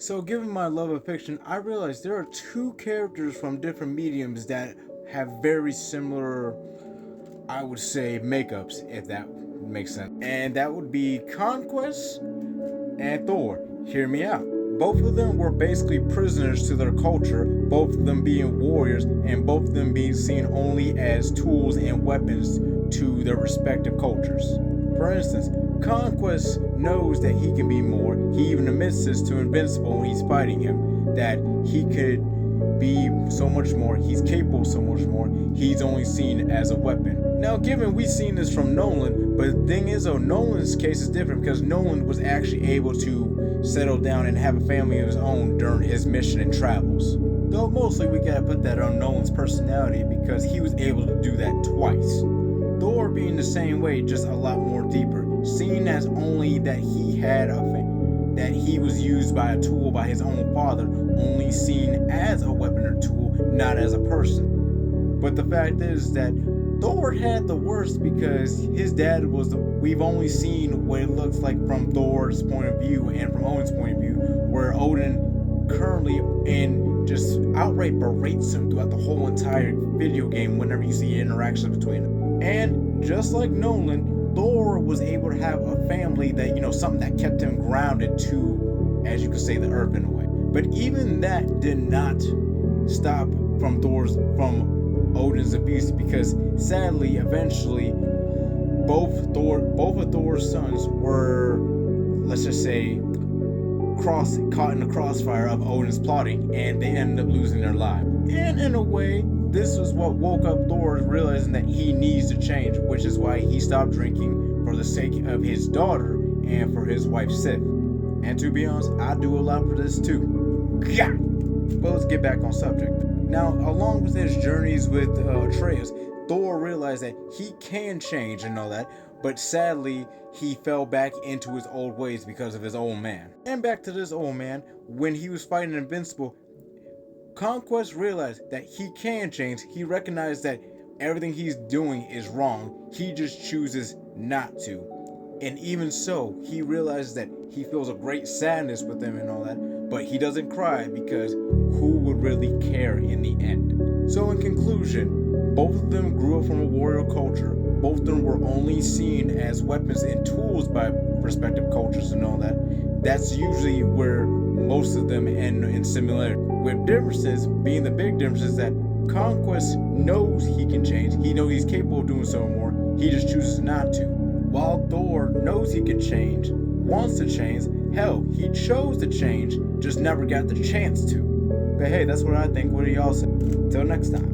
So, given my love of fiction, I realized there are two characters from different mediums that have very similar, I would say, makeups, if that makes sense. And that would be Conquest and Thor. Hear me out. Both of them were basically prisoners to their culture, both of them being warriors, and both of them being seen only as tools and weapons to their respective cultures. For instance, Conquest knows that he can be more. He even admits this to Invincible when he's fighting him, that he could be so much more, he's capable so much more, he's only seen as a weapon. Now, given we've seen this from Nolan, but the thing is though, Nolan's case is different because Nolan was actually able to settle down and have a family of his own during his mission and travels. Though mostly we gotta put that on Nolan's personality because he was able to do that twice. Thor being the same way, just a lot more deeper, seen as only that he had that he was used by a tool by his own father, only seen as a weapon or tool, not as a person. But the fact is that Thor had the worst because his dad we've only seen what it looks like from Thor's point of view and from Odin's point of view, where Odin currently just outright berates him throughout the whole entire video game whenever you see interactions between them. And just like Nolan, Thor was able to have a family that, something that kept him grounded to, as you could say, the earth in a way. But even that did not stop from Odin's abuse, because sadly, eventually, both of Thor's sons were, let's just say, caught in the crossfire of Odin's plotting, and they ended up losing their lives. And in a way, this was what woke up Thor, realizing that he needs to change, which is why he stopped drinking for the sake of his daughter and for his wife Sif. And to be honest, I do a lot for this too. Yeah. But let's get back on subject. Now, along with his journeys with Atreus, Thor realized that he can change and all that, but sadly, he fell back into his old ways because of his old man. And back to this old man, when he was fighting Invincible, Conquest realized that he can change. He recognized that everything he's doing is wrong. He just chooses not to. And even so, he realizes that he feels a great sadness with them and all that, but he doesn't cry because who would really care in the end? So in conclusion, both of them grew up from a warrior culture. Both of them were only seen as weapons and tools by respective cultures and all that. That's usually where most of them end in similarity. With differences being the big difference is that Conquest knows he can change. He knows he's capable of doing so more. He just chooses not to. While Thor knows he can change, wants to change, hell, he chose to change, just never got the chance to. But hey, that's what I think. What do y'all say? Till next time.